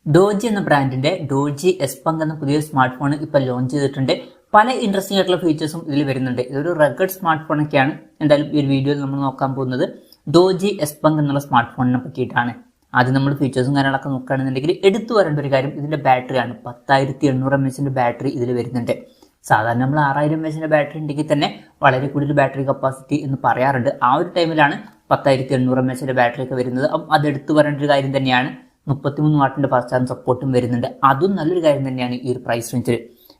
Doji എന്ന ബ്രാൻഡിന്റെ doji എസ്പങ്ക് എന്ന പുതിയ സ്മാർട്ട് ഫോൺ ഇപ്പോൾ ലോഞ്ച് ചെയ്തിട്ടുണ്ട്. പല ഇൻട്രസ്റ്റിംഗ് ആയിട്ടുള്ള ഫീച്ചേഴ്സും ഇതിൽ വരുന്നുണ്ട്. ഇതൊരു റഗഡ് സ്മാർട്ട് ഫോണൊക്കെയാണ്. എന്തായാലും ഈ ഒരു വീഡിയോയിൽ നമ്മൾ നോക്കാൻ പോകുന്നത് ഡോജി എസ്പങ്ക് എന്നുള്ള സ്മാർട്ട് ഫോണിനെ പറ്റിയിട്ടാണ്. ആദ്യം നമ്മൾ ഫീച്ചേഴ്സും കാര്യങ്ങളൊക്കെ നോക്കുകയാണെന്നുണ്ടെങ്കിൽ എടുത്തു വരേണ്ട ഒരു കാര്യം ഇതിന്റെ ബാറ്ററിയാണ്. 10800 mAh ബാറ്ററി ഇതിൽ വരുന്നുണ്ട്. സാധാരണ നമ്മൾ 6000 mAh ബാറ്ററി ഉണ്ടെങ്കിൽ തന്നെ വളരെ കൂടുതൽ ബാറ്ററി കപ്പാസിറ്റി എന്ന് പറയാറുണ്ട്. ആ ഒരു ടൈമിലാണ് 10800 mAh ബാറ്ററി ഒക്കെ വരുന്നത്. അപ്പം അത് എടുത്തു വരേണ്ട ഒരു കാര്യം തന്നെയാണ്. 33 വാട്ടിന്റെ ഫാസ്റ്റ് ചാർജ് സപ്പോർട്ടും വരുന്നുണ്ട്. അതും നല്ലൊരു കാര്യം തന്നെയാണ് ഈ ഒരു പ്രൈസ് റേഞ്ചിൽ.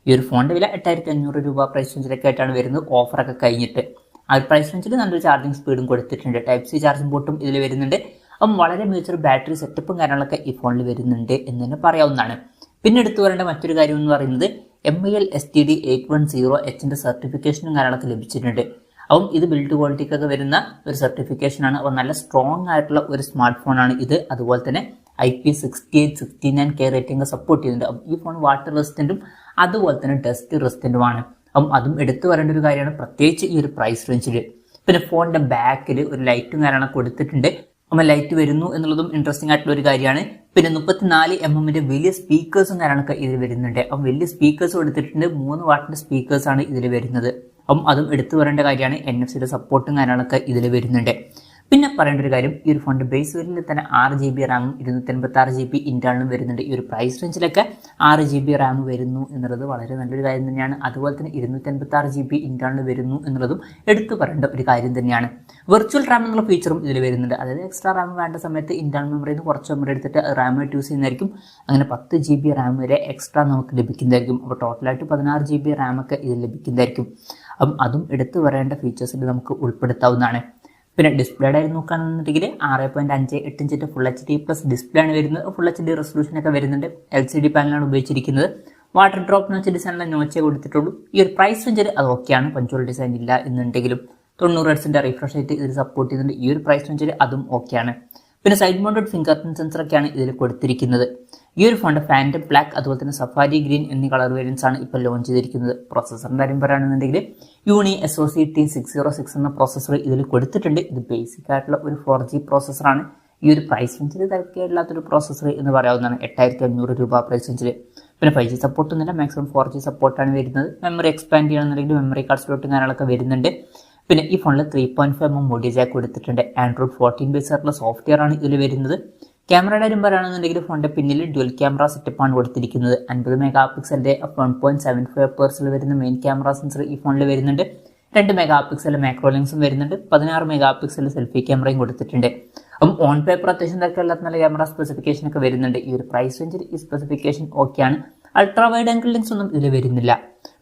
ഈ ഒരു ഫോണിന്റെ വില 8500 രൂപ പ്രൈസ് റേഞ്ചിലൊക്കെ ആയിട്ടാണ് വരുന്നത്, ഓഫറൊക്കെ കഴിഞ്ഞിട്ട്. ആ ഒരു പ്രൈസ് റേഞ്ചിൽ നല്ലൊരു ചാർജിങ് സ്പീഡും കൊടുത്തിട്ടുണ്ട്. ടൈപ്പ് സി ചാർജിംഗ് പോർട്ടും ഇതിൽ വരുന്നുണ്ട്. അപ്പം വളരെ മികച്ചൊരു ബാറ്ററി സെറ്റപ്പും കാര്യങ്ങളൊക്കെ ഈ ഫോണിൽ വരുന്നുണ്ട് എന്ന് തന്നെ പറയാവുന്നതാണ്. പിന്നെ എടുത്തു വരേണ്ട മറ്റൊരു കാര്യം എന്ന് പറയുന്നത് MIL STD 810H സർട്ടിഫിക്കേഷനും കാര്യങ്ങളൊക്കെ ലഭിച്ചിട്ടുണ്ട്. അപ്പം ഇത് ബിൽഡ് ക്വാളിറ്റിക്കൊക്കെ വരുന്ന ഒരു സർട്ടിഫിക്കേഷനാണ്. അപ്പോൾ നല്ല സ്ട്രോങ് ആയിട്ടുള്ള ഒരു സ്മാർട്ട് ഫോണാണ് ഇത്. അതുപോലെ തന്നെ IP68 69K റേറ്റിംഗ് സപ്പോർട്ട് ചെയ്യുന്നുണ്ട്. അപ്പം ഈ ഫോൺ വാട്ടർ റെസിസ്റ്റന്റും അതുപോലെ തന്നെ ഡസ്റ്റ് റെസിസ്റ്റന്റുമാണ്. അപ്പം അതും എടുത്തു വരേണ്ട ഒരു കാര്യമാണ്, പ്രത്യേകിച്ച് ഈ ഒരു പ്രൈസ് റേഞ്ചിൽ. പിന്നെ ഫോണിന്റെ ബാക്കിൽ ഒരു ലൈറ്റും കാര്യങ്ങളൊക്കെ കൊടുത്തിട്ടുണ്ട്. അപ്പം ലൈറ്റ് വരുന്നു എന്നുള്ളതും ഇൻട്രസ്റ്റിംഗ് ആയിട്ടുള്ള ഒരു കാര്യമാണ്. പിന്നെ 34 mm വലിയ സ്പീക്കേഴ്സും കാര്യങ്ങളൊക്കെ ഇതിൽ വരുന്നുണ്ട്. അപ്പം വലിയ സ്പീക്കേഴ്സ് കൊടുത്തിട്ടുണ്ട്. 3 വാട്ടിന്റെ സ്പീക്കേഴ്സാണ് ഇതിൽ വരുന്നത്. അപ്പം അതും എടുത്തു വരേണ്ട കാര്യമാണ്. NFC സപ്പോർട്ടും കാര്യങ്ങളൊക്കെ ഇതിൽ വരുന്നുണ്ട്. പിന്നെ പറയേണ്ട ഒരു കാര്യം, ഈ ഒരു ഫോണിന്റെ ബേസ് വേരിയന്റിൽ തന്നെ 6GB റാമും 256GB ഇന്റേണലും വരുന്നുണ്ട്. ഈ ഒരു പ്രൈസ് റേഞ്ചിലൊക്കെ 6GB റാം വരുന്നു എന്നുള്ളത് വളരെ നല്ലൊരു കാര്യം തന്നെയാണ്. അതുപോലെ തന്നെ 256GB ഇന്റേണൽ വരുന്നു എന്നുള്ളതും എടുത്തു പറയേണ്ട ഒരു കാര്യം തന്നെയാണ്. വെർച്വൽ റാം എന്നുള്ള ഫീച്ചറും ഇതിൽ വരുന്നുണ്ട്. അതായത് എക്സ്ട്രാ റാം വേണ്ട സമയത്ത് ഇന്റേണൽ മെമ്മറിയിൽ നിന്ന് കുറച്ച് മെമ്മറി എടുത്തിട്ട് റാമായിട്ട് യൂസ് ചെയ്യുന്നതായിരിക്കും. അങ്ങനെ 10GB റാം വരെ എക്സ്ട്രാ നമുക്ക് ലഭിക്കുന്നതായിരിക്കും. അപ്പോൾ ടോട്ടലായിട്ട് 16GB റാമൊക്കെ ഇതിൽ ലഭിക്കുന്നതായിരിക്കും. അപ്പം അതും എടുത്തു വരേണ്ട ഫീച്ചേഴ്സിൽ നമുക്ക് ഉൾപ്പെടുത്താവുന്നതാണ്. പിന്നെ ഡിസ്പ്ലേയുടെ ആയി നോക്കുകയാണെന്നുണ്ടെങ്കിൽ 6.58 ഇഞ്ചിന്റെ ഫുൾ HD+ ഡിസ്പ്ലേ ആണ് വരുന്നത്. ഫുൾ HD റെസൊല്യൂഷനൊക്കെ വരുന്നുണ്ട്. LCD പാനലാണ് ഉപയോഗിച്ചിരിക്കുന്നത്. വാട്ടർ ഡ്രോപ്പ് നോച്ച് ഡിസൈനിലെ നോച്ചേ കൊടുത്തിട്ടുള്ളൂ. ഈ ഒരു പ്രൈസ് റേഞ്ചിൽ അത് ഓക്കെയാണ്. പഞ്ച്വൽ ഡിസൈൻ ഇല്ല എന്നുണ്ടെങ്കിലും 90 Hz റിഫ്രഷ് റേറ്റ് ഇതിൽ സപ്പോർട്ട് ചെയ്യുന്നുണ്ട്. ഈ ഒരു പ്രൈസ് റേഞ്ചിൽ അതും ഓക്കെയാണ്. പിന്നെ സൈഡ് മൗണ്ടഡ് ഫിംഗർ പ്രിന്റ് സെൻസറൊക്കെയാണ് ഇതിൽ കൊടുത്തിരിക്കുന്നത്. ഈ ഒരു ഫോണിന്റെ ഫാൻറ്റം ബ്ലാക്ക് അതുപോലെ തന്നെ സഫാരി ഗ്രീൻ എന്നീ കളർ വേരിയൻസ് ആണ് ഇപ്പോൾ ലോഞ്ച് ചെയ്തിരിക്കുന്നത്. പ്രോസസ്സറിന്റെ കാര്യം പറയുകയാണെന്നുണ്ടെങ്കിൽ യൂണി SoC T606 എന്ന പ്രോസസ്സർ ഇതിൽ കൊടുത്തിട്ടുണ്ട്. ഇത് ബേസിക് ആയിട്ടുള്ള ഒരു 4G പ്രോസസ്സറാണ്. ഈ ഒരു പ്രൈസ് റേഞ്ചിൽ തിരക്കേടില്ലാത്തൊരു പ്രോസസ്സർ എന്ന് പറയാവുന്നതാണ്. 8500 രൂപ പ്രൈസ് റേഞ്ചിൽ. പിന്നെ 5G സപ്പോർട്ടൊന്നുമില്ല, മാക്സിമം 4G സപ്പോർട്ടാണ് വരുന്നത്. മെമ്മറി എക്സ്പാൻഡ് ചെയ്യണമെന്നുണ്ടെങ്കിൽ മെമ്മറി കാർഡ് സ്ലോട്ടും കാര്യങ്ങളൊക്കെ വരുന്നുണ്ട്. പിന്നെ ഈ ഫോണിൽ 3.5mm ഓഡിയോ ജാക്ക് കൊടുത്തിട്ടുണ്ട്. Android 14 ബേസ് ആയിട്ടുള്ള സോഫ്റ്റ്വെയർ ആണ് ഇതിൽ വരുന്നത്. ക്യാമറയുടെ കാര്യം പറയുകയാണെന്നുണ്ടെങ്കിൽ ഫോണിന്റെ പിന്നിൽ ഡ്യുവൽ ക്യാമറ സെറ്റപ്പാണ് കൊടുത്തിരിക്കുന്നത്. 50 മെഗാപിക്സലിന്റെ 1.75 വരുന്ന മെയിൻ ക്യാമറ സെൻസർ ഈ ഫോണിൽ വരുന്നുണ്ട്. 2 മെഗാപിക്സൽ മാക്രോ ലെൻസും വരുന്നുണ്ട്. 16 മെഗാപിക്സൽ സെൽഫി ക്യാമറയും കൊടുത്തിട്ടുണ്ട്. അപ്പം ഓൺ പേപ്പർ അത്യാവശ്യം തിരക്കില്ലാത്ത നല്ല ക്യാമറ സ്പെസിഫിക്കേഷൻ ഒക്കെ വരുന്നുണ്ട്. ഈ ഒരു പ്രൈസ് റേഞ്ചിൽ ഈ സ്പെസിഫിക്കേഷൻ ഓക്കെയാണ്. അൾട്രാ വൈഡ് ആംഗിൾ ലെൻസ് ഒന്നും ഇതിൽ വരുന്നില്ല.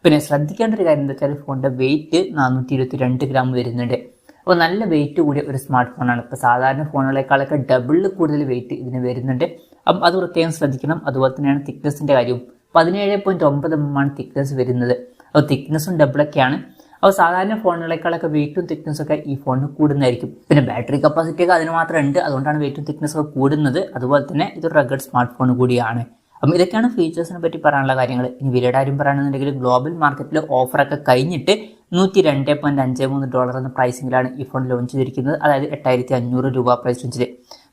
പിന്നെ ശ്രദ്ധിക്കേണ്ട ഒരു കാര്യം എന്താ വെച്ചാൽ ഫോണിന്റെ വെയിറ്റ് 422 ഗ്രാം വരുന്നുണ്ട്. അപ്പോൾ നല്ല വെയിറ്റ് കൂടിയ ഒരു സ്മാർട്ട് ഫോണാണ്. ഇപ്പോൾ സാധാരണ ഫോണുകളെക്കാളൊക്കെ ഡബിളിൽ കൂടുതൽ വെയിറ്റ് ഇതിന് വരുന്നുണ്ട്. അപ്പം അത് പ്രത്യേകം ശ്രദ്ധിക്കണം. അതുപോലെ തന്നെയാണ് തിക്നെസ്സിന്റെ കാര്യവും. 17.9 mm ആണ് തിക്നെസ് വരുന്നത്. അപ്പോൾ തിക്നെസ്സും ഡബിളൊക്കെയാണ്. അപ്പോൾ സാധാരണ ഫോണുകളെക്കാളൊക്കെ വെയിറ്റും തിക്നെസ്സും ഒക്കെ ഈ ഫോണിന് കൂടുന്നതായിരിക്കും. പിന്നെ ബാറ്ററി കപ്പാസിറ്റി ഒക്കെ അതിന് മാത്രം ഉണ്ട്. അതുകൊണ്ടാണ് വെയിറ്റും തിക്നെസ്സും ഒക്കെ കൂടുന്നത്. അതുപോലെ തന്നെ ഇതൊരു റഗഡ് സ്മാർട്ട് ഫോൺ കൂടിയാണ്. അപ്പം ഇതൊക്കെയാണ് ഫീച്ചേഴ്സിനെ പറ്റി പറയാനുള്ള കാര്യങ്ങൾ. ഇനി വിലയുടെ കാര്യം പറയുകയാണെന്നുണ്ടെങ്കിൽ ഗ്ലോബൽ മാർക്കറ്റിൽ ഓഫറൊക്കെ കഴിഞ്ഞിട്ട് $102.53 എന്ന പ്രൈസിങ്ങിലാണ് ഈ ഫോൺ ലോഞ്ച് ചെയ്തിരിക്കുന്നത്. അതായത് 8500 രൂപ പ്രൈസ് റേഞ്ചിൽ.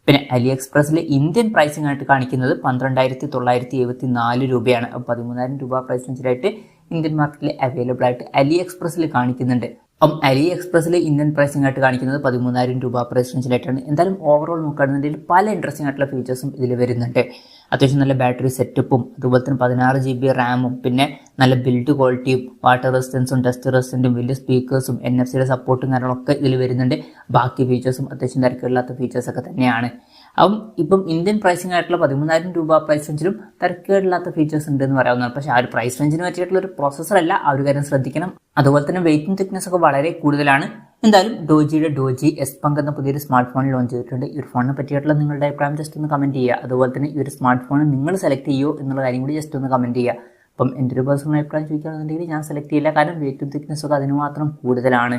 പിന്നെ അലി എക്സ്പ്രസിൽ ഇന്ത്യൻ പ്രൈസിംഗ് ആയിട്ട് കാണിക്കുന്നത് 12974 രൂപയാണ്. 13000 രൂപ പ്രൈസ് റേഞ്ചിലായിട്ട് ഇന്ത്യൻ മാർക്കറ്റിൽ അവൈലബിൾ ആയിട്ട് അലി എക്സ്പ്രസിൽ കാണിക്കുന്നുണ്ട്. അപ്പം അലി എക്സ്പ്രസിൽ ഇന്ത്യൻ പ്രൈസിംഗ് ആയിട്ട് കാണിക്കുന്നത് 13000 രൂപ പ്രൈസ് റേഞ്ചിലായിട്ടാണ്. എന്തായാലും ഓവറോൾ നോക്കുകയാണെന്നുണ്ടെങ്കിൽ പല ഇൻട്രസ്റ്റിംഗ് ആയിട്ടുള്ള ഫീച്ചേഴ്സും ഇതിൽ വരുന്നുണ്ട്. അത്യാവശ്യം നല്ല ബാറ്ററി സെറ്റപ്പും അതുപോലെ തന്നെ 16GB റാമും പിന്നെ നല്ല ബിൽഡ് ക്വാളിറ്റിയും വാട്ടർ റെസിസ്റ്റൻസും ഡസ്റ്റ് റെസിസ്റ്റൻറ്റും വലിയ സ്പീക്കേഴ്സും NFC സപ്പോർട്ടും കാര്യങ്ങളൊക്കെ ഇതിൽ വരുന്നുണ്ട്. ബാക്കി ഫീച്ചേഴ്സും അത്യാവശ്യം തിരക്കില്ലാത്ത ഫീച്ചേഴ്സൊക്കെ തന്നെയാണ്. അപ്പം ഇപ്പം ഇന്ത്യൻ പ്രൈസിംഗ് ആയിട്ടുള്ള 13000 രൂപ പ്രൈസ് റേഞ്ചിലും തിരക്കേടില്ലാത്ത ഫീച്ചേഴ്സ് ഉണ്ട് എന്ന് പറയാവുന്നതാണ്. പക്ഷേ ആ ഒരു പ്രൈസ് റേഞ്ചിന് പറ്റിയിട്ടുള്ള ഒരു പ്രോസസ്സറല്ല. ആ ഒരു കാര്യം ശ്രദ്ധിക്കണം. അതുപോലെ തന്നെ വെയിറ്റും തിക്നെസ് ഒക്കെ വളരെ കൂടുതലാണ്. എന്തായാലും ഡോജി എസ്പങ്ക് എന്ന പുതിയൊരു സ്മാർട്ട് ഫോൺ ലോഞ്ച് ചെയ്തിട്ടുണ്ട്. ഈ ഒരു ഫോണിനെ പറ്റിയിട്ടുള്ള നിങ്ങളുടെ അഭിപ്രായം ജസ്റ്റ് ഒന്ന് കമന്റ് ചെയ്യുക. അതുപോലെ തന്നെ ഈ ഒരു സ്മാർട്ട് ഫോൺ നിങ്ങൾ സെലക്ട് ചെയ്യുമോ എന്നുള്ള കാര്യം കൂടി ജസ്റ്റ് ഒന്ന് കമന്റ് ചെയ്യുക. അപ്പം എൻ്റെ ഒരു പേഴ്സണൽ അഭിപ്രായം ചോദിക്കുകയാണെന്നുണ്ടെങ്കിൽ ഞാൻ സെലക്ട് ചെയ്യില്ല. കാരണം വെയിറ്റും തിക്നെസ് ഒക്കെ അതിന് മാത്രം കൂടുതലാണ്.